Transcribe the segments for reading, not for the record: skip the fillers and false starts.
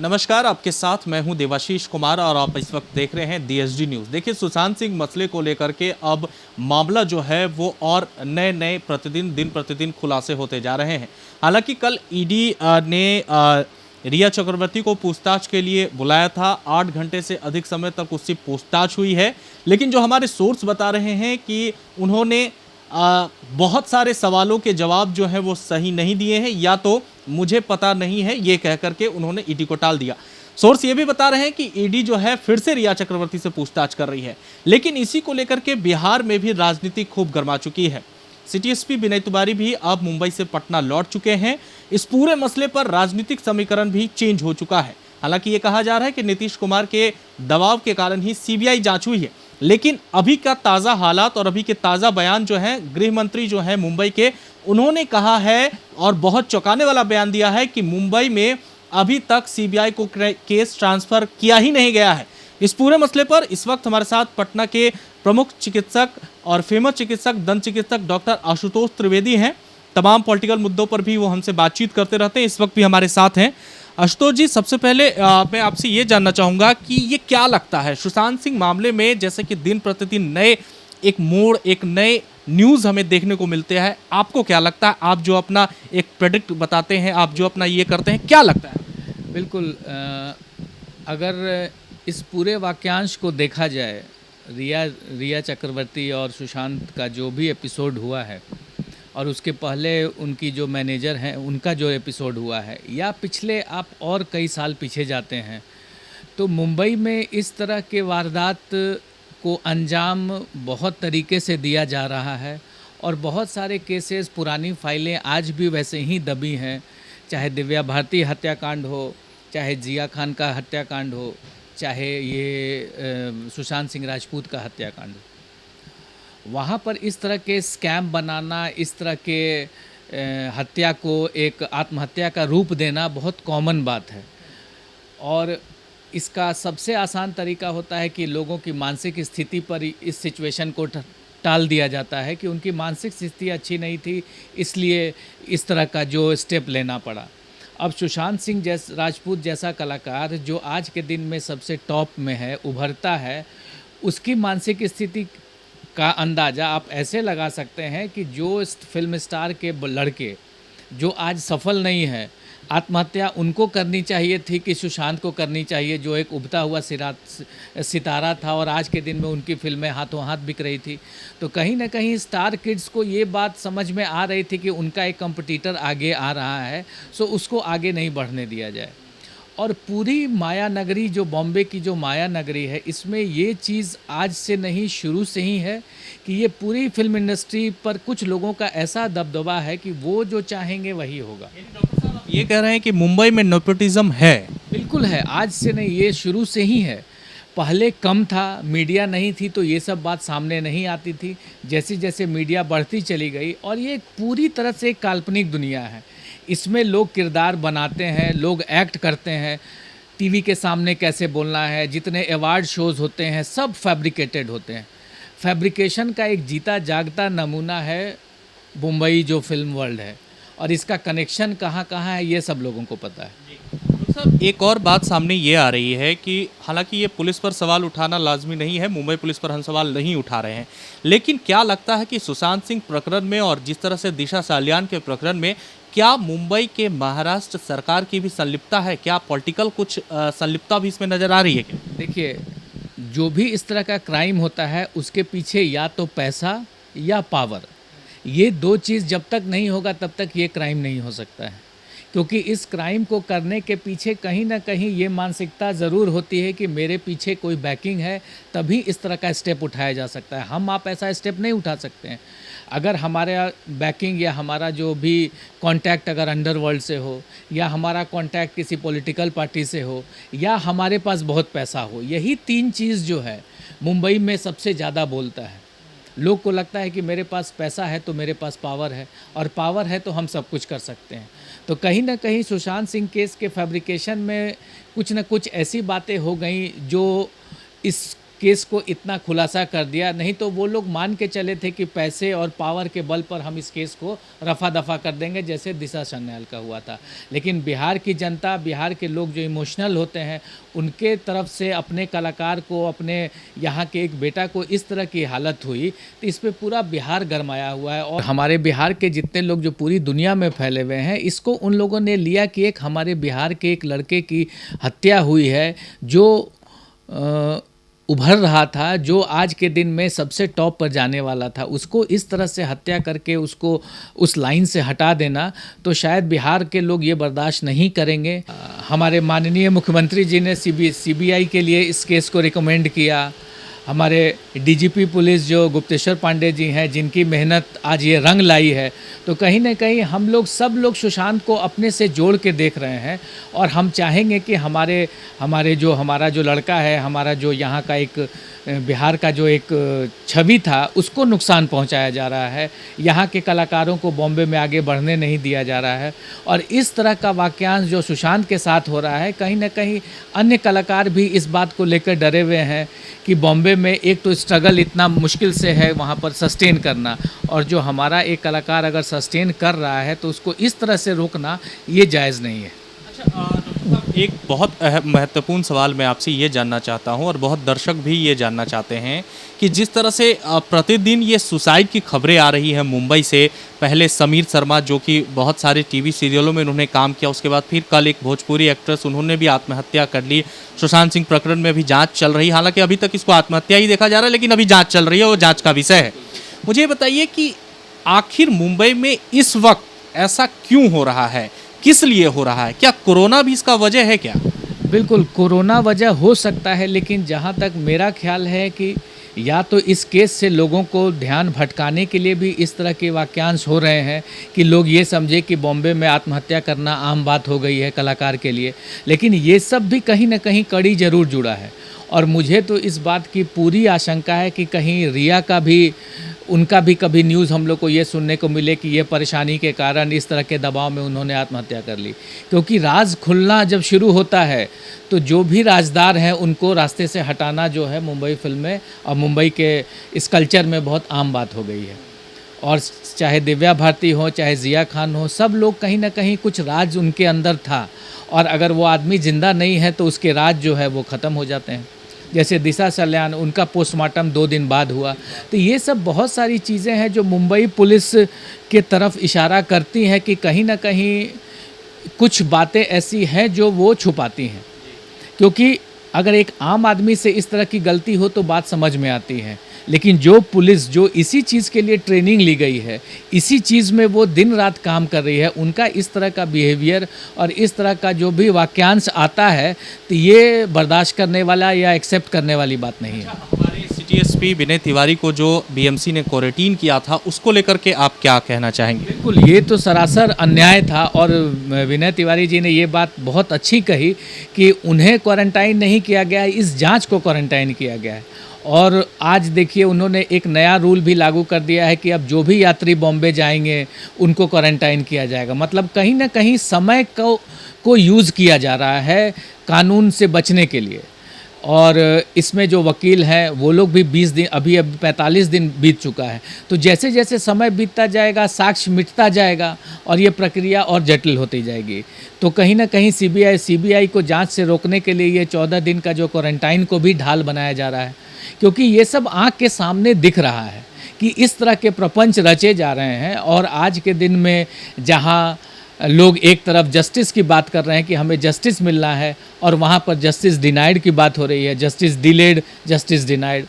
नमस्कार, आपके साथ मैं हूं देवाशीष कुमार और आप इस वक्त देख रहे हैं DSD न्यूज़। देखिए, सुशांत सिंह मसले को लेकर के अब मामला जो है वो और नए नए दिन प्रतिदिन खुलासे होते जा रहे हैं। हालांकि कल ईडी ने रिया चक्रवर्ती को पूछताछ के लिए बुलाया था। 8 घंटे से अधिक समय तक उससे पूछताछ हुई है, लेकिन जो हमारे सोर्स बता रहे हैं कि उन्होंने बहुत सारे सवालों के जवाब जो है वो सही नहीं दिए हैं, या तो मुझे पता नहीं है ये कह करके उन्होंने ईडी को टाल दिया। सोर्स ये भी बता रहे हैं कि ईडी जो है फिर से रिया चक्रवर्ती से पूछताछ कर रही है, लेकिन इसी को लेकर के बिहार में भी राजनीति खूब गर्मा चुकी है। सिटी एसपी विनय तिवारी भी अब मुंबई से पटना लौट चुके हैं। इस पूरे मसले पर राजनीतिक समीकरण भी चेंज हो चुका है। हालांकि ये कहा जा रहा है कि नीतीश कुमार के दबाव के कारण ही सीबीआई जांच हुई है, लेकिन अभी का ताज़ा हालात और अभी के ताज़ा बयान जो है, गृह मंत्री जो है मुंबई के, उन्होंने कहा है और बहुत चौंकाने वाला बयान दिया है कि मुंबई में अभी तक सीबीआई को केस ट्रांसफर किया ही नहीं गया है। इस पूरे मसले पर इस वक्त हमारे साथ पटना के प्रमुख चिकित्सक और फेमस चिकित्सक, दंत चिकित्सक डॉक्टर आशुतोष त्रिवेदी हैं। तमाम पॉलिटिकल मुद्दों पर भी वो हमसे बातचीत करते रहते हैं, इस वक्त भी हमारे साथ हैं। आशुतोष जी, सबसे पहले मैं आपसे ये जानना चाहूँगा कि ये क्या लगता है सुशांत सिंह मामले में, जैसे कि दिन प्रतिदिन नए एक मोड़, एक नए न्यूज़ हमें देखने को मिलते हैं, आपको क्या लगता है? आप जो अपना एक प्रेडिक्ट बताते हैं, आप जो अपना ये करते हैं, क्या लगता है? बिल्कुल, अगर इस पूरे वाक्यांश को देखा जाए, रिया चक्रवर्ती और सुशांत का जो भी एपिसोड हुआ है और उसके पहले उनकी जो मैनेजर हैं उनका जो एपिसोड हुआ है, या पिछले आप और कई साल पीछे जाते हैं तो मुंबई में इस तरह के वारदात को अंजाम बहुत तरीके से दिया जा रहा है और बहुत सारे केसेस, पुरानी फाइलें आज भी वैसे ही दबी हैं। चाहे दिव्या भारती हत्याकांड हो, चाहे जिया खान का हत्याकांड हो, चाहे ये सुशांत सिंह राजपूत का हत्याकांड हो, वहाँ पर इस तरह के स्कैम बनाना, इस तरह के हत्या को एक आत्महत्या का रूप देना बहुत कॉमन बात है। और इसका सबसे आसान तरीका होता है कि लोगों की मानसिक स्थिति पर इस सिचुएशन को टाल दिया जाता है कि उनकी मानसिक स्थिति अच्छी नहीं थी, इसलिए इस तरह का जो स्टेप लेना पड़ा। अब सुशांत सिंह राजपूत जैसा कलाकार जो आज के दिन में सबसे टॉप में है, उभरता है, उसकी मानसिक स्थिति का अंदाज़ा आप ऐसे लगा सकते हैं कि जो फिल्म स्टार के लड़के जो आज सफल नहीं है, आत्महत्या उनको करनी चाहिए थी कि सुशांत को करनी चाहिए, जो एक उभता हुआ सितारा था और आज के दिन में उनकी फिल्में हाथों हाथ बिक रही थी। तो कहीं ना कहीं स्टार किड्स को ये बात समझ में आ रही थी कि उनका एक कंपटीटर आगे आ रहा है, सो उसको आगे नहीं बढ़ने दिया जाए। और पूरी माया नगरी, जो बॉम्बे की जो माया नगरी है, इसमें ये चीज़ आज से नहीं, शुरू से ही है कि ये पूरी फिल्म इंडस्ट्री पर कुछ लोगों का ऐसा दबदबा है कि वो जो चाहेंगे वही होगा। ये कह रहे हैं कि मुंबई में नेपोटिज्म है? बिल्कुल है, आज से नहीं, ये शुरू से ही है। पहले कम था, मीडिया नहीं थी तो ये सब बात सामने नहीं आती थी। जैसे जैसे मीडिया बढ़ती चली गई, और ये पूरी तरह से एक काल्पनिक दुनिया है। इसमें लोग किरदार बनाते हैं, लोग एक्ट करते हैं, टीवी के सामने कैसे बोलना है, जितने अवार्ड शोज़ होते हैं सब फैब्रिकेटेड होते हैं। फैब्रिकेशन का एक जीता जागता नमूना है मुंबई जो फिल्म वर्ल्ड है, और इसका कनेक्शन कहाँ कहाँ है ये सब लोगों को पता है। सर, एक और बात सामने ये आ रही है कि हालांकि ये पुलिस पर सवाल उठाना लाजमी नहीं है, मुंबई पुलिस पर हम सवाल नहीं उठा रहे हैं, लेकिन क्या लगता है कि सुशांत सिंह प्रकरण में और जिस तरह से दिशा सालियान के प्रकरण में क्या मुंबई के महाराष्ट्र सरकार की भी संलिप्तता है? क्या पॉलिटिकल कुछ संलिप्तता भी इसमें नज़र आ रही है क्या? देखिए, जो भी इस तरह का क्राइम होता है उसके पीछे या तो पैसा या पावर, ये दो चीज़ जब तक नहीं होगा तब तक ये क्राइम नहीं हो सकता है। क्योंकि इस क्राइम को करने के पीछे कहीं ना कहीं ये मानसिकता ज़रूर होती है कि मेरे पीछे कोई बैकिंग है, तभी इस तरह का स्टेप उठाया जा सकता है। हम आप ऐसा स्टेप नहीं उठा सकते हैं। अगर हमारा बैकिंग या हमारा जो भी कांटेक्ट अगर अंडरवर्ल्ड से हो, या हमारा कांटेक्ट किसी पॉलिटिकल पार्टी से हो, या हमारे पास बहुत पैसा हो, यही तीन चीज़ जो है मुंबई में सबसे ज़्यादा बोलता है। लोग को लगता है कि मेरे पास पैसा है तो मेरे पास पावर है, और पावर है तो हम सब कुछ कर सकते हैं। तो कहीं ना कहीं सुशांत सिंह केस के फैब्रिकेशन में कुछ न कुछ ऐसी बातें हो गई जो इस केस को इतना खुलासा कर दिया। नहीं तो वो लोग मान के चले थे कि पैसे और पावर के बल पर हम इस केस को रफा दफा कर देंगे, जैसे दिशा सन्याल का हुआ था। लेकिन बिहार की जनता, बिहार के लोग जो इमोशनल होते हैं, उनके तरफ से अपने कलाकार को, अपने यहाँ के एक बेटा को इस तरह की हालत हुई, तो इस पे पूरा बिहार गरमाया हुआ है। और हमारे बिहार के जितने लोग जो पूरी दुनिया में फैले हुए हैं, इसको उन लोगों ने लिया कि एक हमारे बिहार के एक लड़के की हत्या हुई है, जो उभर रहा था, जो आज के दिन में सबसे टॉप पर जाने वाला था, उसको इस तरह से हत्या करके उसको उस लाइन से हटा देना, तो शायद बिहार के लोग ये बर्दाश्त नहीं करेंगे। हमारे माननीय मुख्यमंत्री जी ने सीबीआई के लिए इस केस को रिकमेंड किया। हमारे डीजीपी पुलिस जो गुप्तेश्वर पांडे जी हैं, जिनकी मेहनत आज ये रंग लाई है, तो कहीं ना कहीं हम लोग सब लोग सुशांत को अपने से जोड़ के देख रहे हैं। और हम चाहेंगे कि हमारा जो लड़का है, हमारा जो यहाँ का एक बिहार का जो एक छवि था, उसको नुकसान पहुंचाया जा रहा है। यहाँ के कलाकारों को बॉम्बे में आगे बढ़ने नहीं दिया जा रहा है। और इस तरह का वाक्यांश जो सुशांत के साथ हो रहा है, कहीं ना कहीं अन्य कलाकार भी इस बात को लेकर डरे हुए हैं कि बॉम्बे में एक तो स्ट्रगल इतना मुश्किल से है वहाँ पर सस्टेन करना, और जो हमारा एक कलाकार अगर सस्टेन कर रहा है तो उसको इस तरह से रोकना ये जायज़ नहीं है। एक बहुत महत्वपूर्ण सवाल मैं आपसे ये जानना चाहता हूँ, और बहुत दर्शक भी ये जानना चाहते हैं कि जिस तरह से प्रतिदिन ये सुसाइड की खबरें आ रही हैं मुंबई से, पहले समीर शर्मा जो कि बहुत सारे टीवी सीरियलों में उन्होंने काम किया, उसके बाद फिर कल एक भोजपुरी एक्ट्रेस, उन्होंने भी आत्महत्या कर ली। सुशांत सिंह प्रकरण में भी जांच चल रही, हालांकि अभी तक इसको आत्महत्या ही देखा जा रहा है, लेकिन अभी जांच चल रही है, वो जांच का विषय है। मुझे ये बताइए कि आखिर मुंबई में इस वक्त ऐसा क्यों हो रहा है, किस लिए हो रहा है? क्या कोरोना भी इसका वजह है क्या? बिल्कुल कोरोना वजह हो सकता है, लेकिन जहाँ तक मेरा ख्याल है कि या तो इस केस से लोगों को ध्यान भटकाने के लिए भी इस तरह के वाक्यांश हो रहे हैं कि लोग ये समझे कि बॉम्बे में आत्महत्या करना आम बात हो गई है कलाकार के लिए। लेकिन ये सब भी कहीं ना कहीं कड़ी ज़रूर जुड़ा है। और मुझे तो इस बात की पूरी आशंका है कि कहीं रिया का भी, उनका भी कभी न्यूज़ हम लोग को ये सुनने को मिले कि ये परेशानी के कारण, इस तरह के दबाव में उन्होंने आत्महत्या कर ली। क्योंकि राज खुलना जब शुरू होता है तो जो भी राजदार हैं उनको रास्ते से हटाना जो है मुंबई फिल्म में और मुंबई के इस कल्चर में बहुत आम बात हो गई है। और चाहे दिव्या भारती हो, चाहे जिया खान हो, सब लोग कहीं ना कहीं कुछ राज उनके अंदर था, और अगर वो आदमी ज़िंदा नहीं है तो उसके राज जो है वो ख़त्म हो जाते हैं। जैसे दिशा सल्यान, उनका पोस्टमार्टम 2 दिन बाद हुआ। तो ये सब बहुत सारी चीज़ें हैं जो मुंबई पुलिस के तरफ इशारा करती हैं कि कहीं ना कहीं कुछ बातें ऐसी हैं जो वो छुपाती हैं। क्योंकि अगर एक आम आदमी से इस तरह की गलती हो तो बात समझ में आती है, लेकिन जो पुलिस जो इसी चीज़ के लिए ट्रेनिंग ली गई है, इसी चीज़ में वो दिन रात काम कर रही है, उनका इस तरह का बिहेवियर और इस तरह का जो भी वाक्यांश आता है, तो ये बर्दाश्त करने वाला या एक्सेप्ट करने वाली बात नहीं है। हमारे सिटी एसपी विनय तिवारी को जो बीएमसी ने क्वारंटीन किया था, उसको लेकर के आप क्या कहना चाहेंगे? बिल्कुल, ये तो सरासर अन्याय था। और विनय तिवारी जी ने ये बात बहुत अच्छी कही कि उन्हें क्वारंटाइन नहीं किया गया है, इस जांच को क्वारंटाइन किया गया है। और आज देखिए उन्होंने एक नया रूल भी लागू कर दिया है कि अब जो भी यात्री बॉम्बे जाएंगे उनको क्वारंटाइन किया जाएगा। मतलब कहीं ना कहीं समय को यूज़ किया जा रहा है कानून से बचने के लिए। और इसमें जो वकील हैं वो लोग भी 20 दिन, अभी 45 दिन बीत चुका है। तो जैसे जैसे समय बीतता जाएगा, साक्ष्य मिटता जाएगा और ये प्रक्रिया और जटिल होती जाएगी। तो कहीं ना कहीं सीबीआई को जांच से रोकने के लिए ये 14 दिन का जो क्वारंटाइन को भी ढाल बनाया जा रहा है। क्योंकि ये सब आँख के सामने दिख रहा है कि इस तरह के प्रपंच रचे जा रहे हैं। और आज के दिन में जहाँ लोग एक तरफ जस्टिस की बात कर रहे हैं कि हमें जस्टिस मिलना है, और वहाँ पर जस्टिस डिनाइड की बात हो रही है, जस्टिस डिलेड, जस्टिस डिनाइड।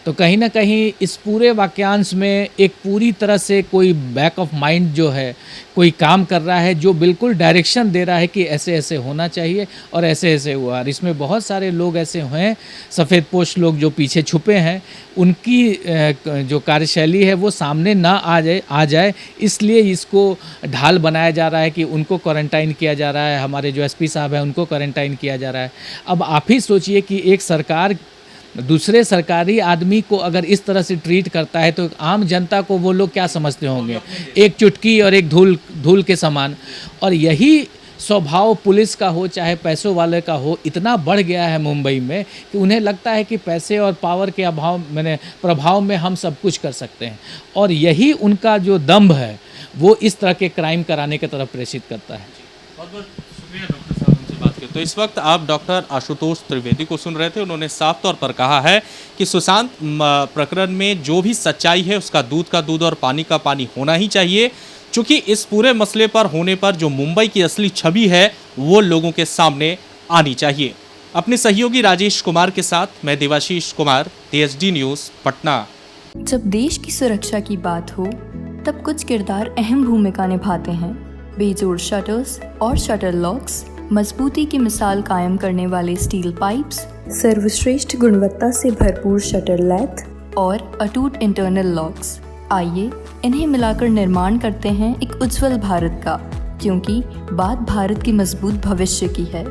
तो कहीं ना कहीं इस पूरे वाक्यांश में एक पूरी तरह से कोई बैक ऑफ माइंड जो है कोई काम कर रहा है, जो बिल्कुल डायरेक्शन दे रहा है कि ऐसे ऐसे होना चाहिए और ऐसे ऐसे हुआ। और इसमें बहुत सारे लोग ऐसे हैं, सफ़ेद पोश लोग जो पीछे छुपे हैं, उनकी जो कार्यशैली है वो सामने ना आ जाए, इसलिए इसको ढाल बनाया जा रहा है कि उनको क्वारंटाइन किया जा रहा है। हमारे जो एसपी साहब हैं उनको क्वारंटाइन किया जा रहा है। अब आप ही सोचिए कि एक सरकार दूसरे सरकारी आदमी को अगर इस तरह से ट्रीट करता है तो आम जनता को वो लोग क्या समझते होंगे, एक चुटकी और एक धूल के समान। और यही स्वभाव पुलिस का हो चाहे पैसों वाले का हो इतना बढ़ गया है मुंबई में कि उन्हें लगता है कि पैसे और पावर के प्रभाव में हम सब कुछ कर सकते हैं, और यही उनका जो दंभ है वो इस तरह के क्राइम कराने की तरफ प्रेषित करता है। बहुत बहुत शुक्रिया डॉक्टर साहब हमसे बात की। तो इस वक्त आप डॉक्टर आशुतोष त्रिवेदी को सुन रहे थे। उन्होंने साफ तौर पर कहा है कि सुशांत प्रकरण में जो भी सच्चाई है उसका दूध का दूध और पानी का पानी होना ही चाहिए, क्योंकि इस पूरे मसले पर होने पर जो मुंबई की असली छवि है वो लोगों के सामने आनी चाहिए। अपने सहयोगी राजेश कुमार के साथ मैं देवाशीष कुमार, DSD न्यूज़ पटना। जब देश की सुरक्षा की बात हो तब कुछ किरदार अहम भूमिका निभाते हैं। बेजोड़ शटर्स और शटर लॉक्स, मजबूती की मिसाल कायम करने वाले स्टील पाइप्स, सर्वश्रेष्ठ गुणवत्ता से भरपूर शटर लैथ और अटूट इंटरनल लॉक्स। आइए इन्हें मिलाकर निर्माण करते हैं एक उज्जवल भारत का, क्योंकि बात भारत की मजबूत भविष्य की है।